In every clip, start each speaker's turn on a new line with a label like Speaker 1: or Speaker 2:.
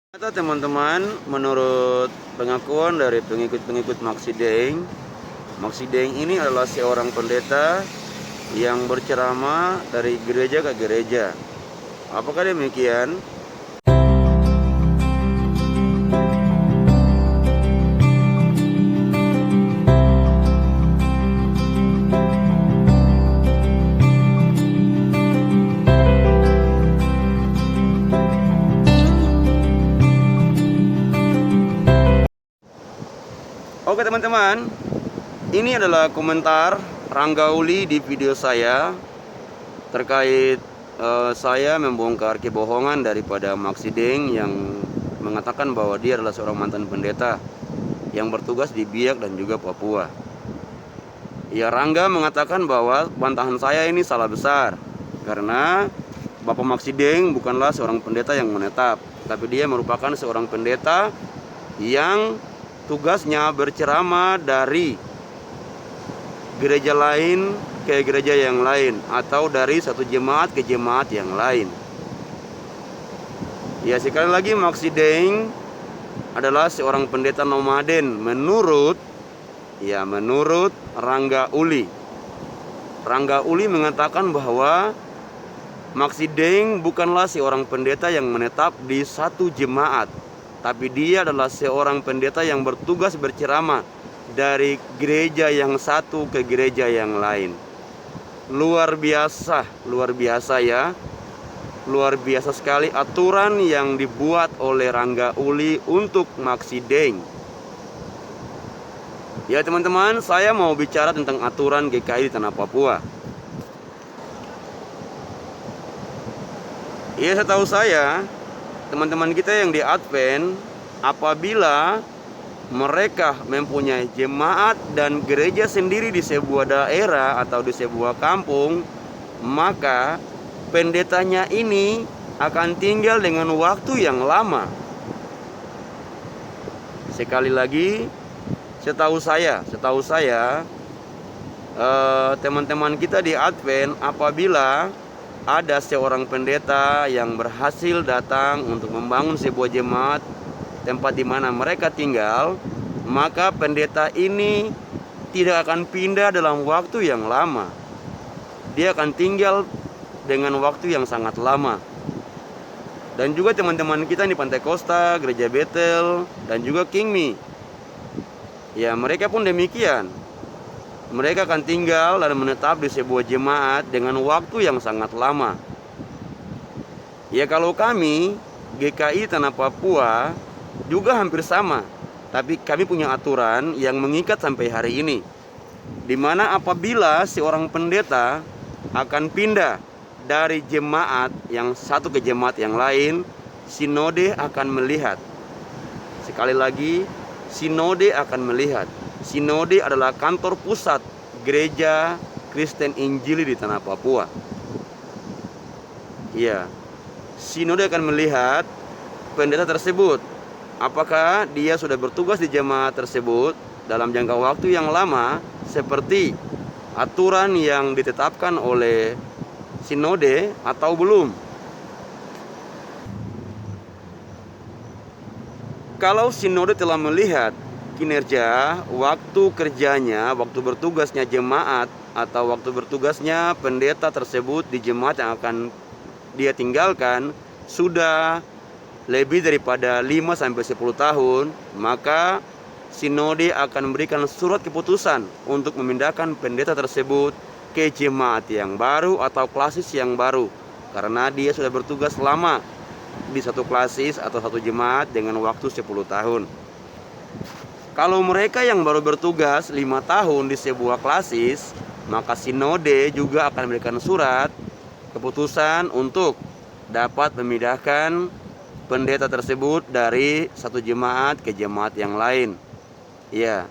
Speaker 1: Ternyata teman-teman, menurut pengakuan dari pengikut-pengikut Maksi Deng ini adalah seorang pendeta yang berceramah dari gereja ke gereja. Apakah demikian? Oke teman-teman, ini adalah komentar Rangga Uli di video saya terkait saya membongkar kebohongan daripada Maksi Deng yang mengatakan bahwa dia adalah seorang mantan pendeta yang bertugas di Biak dan juga Papua. Ya, Rangga mengatakan bahwa bantahan saya ini salah besar karena Bapak Maksi Deng bukanlah seorang pendeta yang menetap, tapi dia merupakan seorang pendeta yang tugasnya berceramah dari gereja lain ke gereja yang lain atau dari satu jemaat ke jemaat yang lain. Ya, sekali lagi Maksi Deng adalah seorang pendeta nomaden menurut Rangga Uli. Rangga Uli mengatakan bahwa Maksi Deng bukanlah seorang pendeta yang menetap di satu jemaat, tapi dia adalah seorang pendeta yang bertugas berceramah dari gereja yang satu ke gereja yang lain. Luar biasa ya. Luar biasa sekali aturan yang dibuat oleh Rangga Uli untuk Maksi Deng. Ya teman-teman, saya mau bicara tentang aturan GKI di Tanah Papua. Ya, setahu saya, teman-teman kita yang di Advent, apabila mereka mempunyai jemaat dan gereja sendiri di sebuah daerah atau di sebuah kampung, maka pendetanya ini akan tinggal dengan waktu yang lama. Sekali lagi, setahu saya, teman-teman kita di Advent, apabila ada seorang pendeta yang berhasil datang untuk membangun sebuah jemaat tempat di mana mereka tinggal, maka pendeta ini tidak akan pindah dalam waktu yang lama. Dia akan tinggal dengan waktu yang sangat lama. Dan juga teman-teman kita di Pantai Kosta, Gereja Betel, dan juga Kingmi, ya mereka pun demikian. Mereka akan tinggal dan menetap di sebuah jemaat dengan waktu yang sangat lama. Ya, kalau kami GKI Tanah Papua juga hampir sama, tapi kami punya aturan yang mengikat sampai hari ini, di mana apabila seorang pendeta akan pindah dari jemaat yang satu ke jemaat yang lain, sinode akan melihat. Sekali lagi, sinode akan melihat. Sinode adalah kantor pusat Gereja Kristen Injili di Tanah Papua. Ya, sinode akan melihat pendeta tersebut, apakah dia sudah bertugas di jemaat tersebut dalam jangka waktu yang lama seperti aturan yang ditetapkan oleh sinode atau belum. Kalau sinode telah melihat kinerja, waktu kerjanya, waktu bertugasnya jemaat atau waktu bertugasnya pendeta tersebut di jemaat yang akan dia tinggalkan sudah lebih daripada 5-10 tahun, maka sinode akan memberikan surat keputusan untuk memindahkan pendeta tersebut ke jemaat yang baru atau klasis yang baru, karena dia sudah bertugas lama di satu klasis atau satu jemaat dengan waktu 10 tahun. Kalau mereka yang baru bertugas 5 tahun di sebuah klasis, maka sinode juga akan memberikan surat keputusan untuk dapat memindahkan pendeta tersebut dari satu jemaat ke jemaat yang lain. Ya,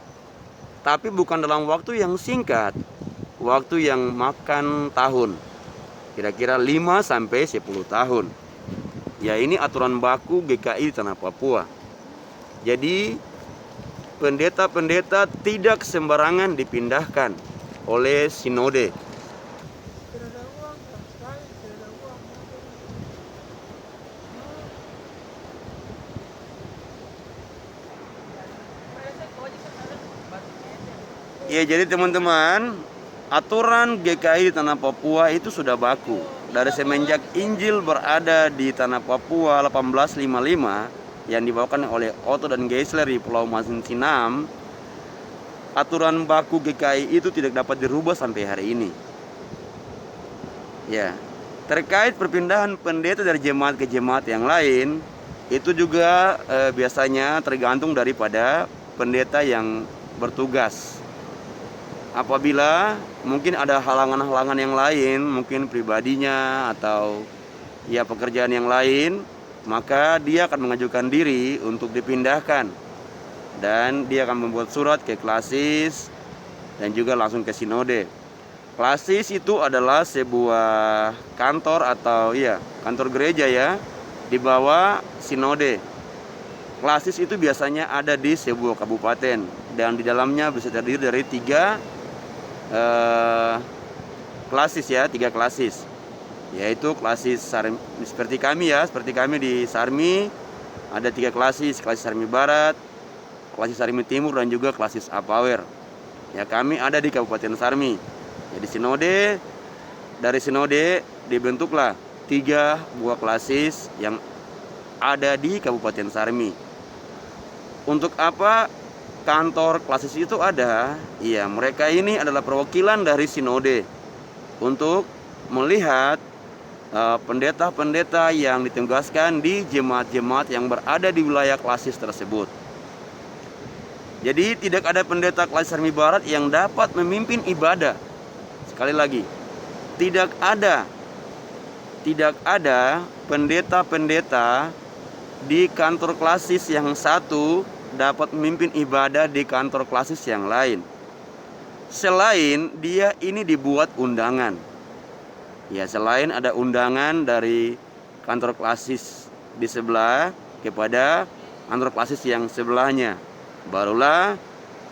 Speaker 1: tapi bukan dalam waktu yang singkat, waktu yang makan tahun, kira-kira 5-10 tahun. Ya, ini aturan baku GKI di Tanah Papua. Jadi pendeta-pendeta tidak sembarangan dipindahkan oleh sinode. Ya, jadi teman-teman, aturan GKI di tanah Papua itu sudah baku. Dari semenjak Injil berada di tanah Papua 1855 yang dibawakan oleh Otto dan Geisler di Pulau Masinsinam, aturan baku GKI itu tidak dapat dirubah sampai hari ini. Ya, terkait perpindahan pendeta dari jemaat ke jemaat yang lain, itu juga biasanya tergantung daripada pendeta yang bertugas. Apabila mungkin ada halangan-halangan yang lain, mungkin pribadinya atau ya pekerjaan yang lain, maka dia akan mengajukan diri untuk dipindahkan. Dan dia akan membuat surat ke klasis dan juga langsung ke sinode. Klasis itu adalah sebuah kantor atau ya kantor gereja ya, di bawah sinode. Klasis itu biasanya ada di sebuah kabupaten dan di dalamnya bisa terdiri dari tiga klasis ya, 3 klasis, yaitu klasis Sarmi, seperti kami di Sarmi ada 3 klasis Sarmi Barat, klasis Sarmi Timur, dan juga klasis Apawer. Ya, kami ada di Kabupaten Sarmi. Jadi dari sinode dibentuklah 3 buah klasis yang ada di Kabupaten Sarmi. Untuk apa kantor klasis itu ada? Iya, mereka ini adalah perwakilan dari sinode untuk melihat pendeta-pendeta yang ditugaskan di jemaat-jemaat yang berada di wilayah klasis tersebut. Jadi tidak ada pendeta klasis Sarmi Barat yang dapat memimpin ibadah. Sekali lagi, tidak ada pendeta-pendeta di kantor klasis yang satu dapat memimpin ibadah di kantor klasis yang lain, selain dia ini dibuat undangan. Ya, selain ada undangan dari kantor klasis di sebelah kepada kantor klasis yang sebelahnya, barulah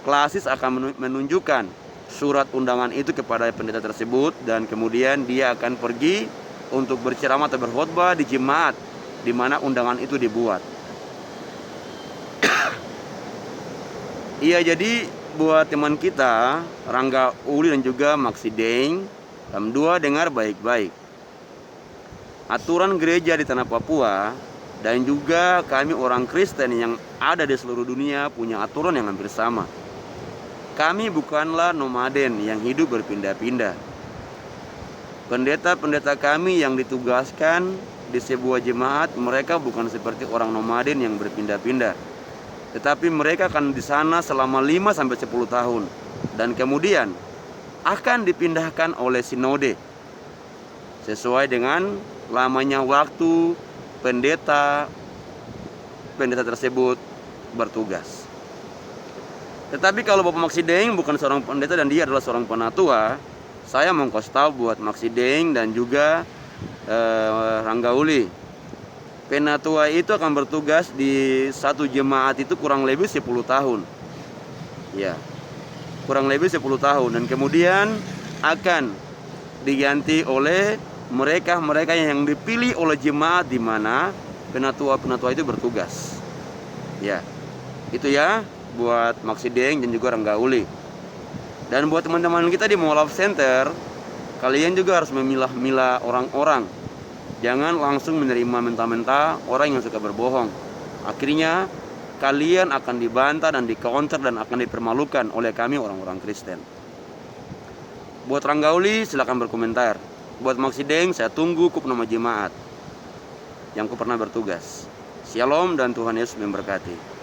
Speaker 1: klasis akan menunjukkan surat undangan itu kepada pendeta tersebut, dan kemudian dia akan pergi untuk berceramah atau berkhotbah di jemaat di mana undangan itu dibuat. Iya, jadi buat teman kita Rangga Uli dan juga Maksi Deng, kamu dua dengar baik-baik. Aturan gereja di tanah Papua dan juga kami orang Kristen yang ada di seluruh dunia punya aturan yang hampir sama. Kami bukanlah nomaden yang hidup berpindah-pindah. Pendeta-pendeta kami yang ditugaskan di sebuah jemaat, mereka bukan seperti orang nomaden yang berpindah-pindah, tetapi mereka akan di sana selama 5-10 tahun dan kemudian akan dipindahkan oleh sinode sesuai dengan lamanya waktu pendeta tersebut bertugas. Tetapi kalau Bapak Maksi Deng bukan seorang pendeta dan dia adalah seorang penatua, saya mau kasih tahu buat Maksi Deng dan juga Rangga Uli, penatua itu akan bertugas di satu jemaat itu kurang lebih 10 tahun. Ya, kurang lebih 10 tahun, dan kemudian akan diganti oleh mereka yang dipilih oleh jemaat di mana penatua itu bertugas. Ya, itu ya buat Maksi Deng dan juga Rangga Uli. Dan buat teman-teman kita di Moalaf Center, kalian juga harus memilah-milah orang-orang. Jangan langsung menerima mentah-mentah orang yang suka berbohong. Akhirnya kalian akan dibantah dan di-counter dan akan dipermalukan oleh kami orang-orang Kristen. Buat Rangga Uli silakan berkomentar. Buat Maksi Deng, saya tunggu kup nama jemaat yang ku pernah bertugas. Shalom dan Tuhan Yesus memberkati.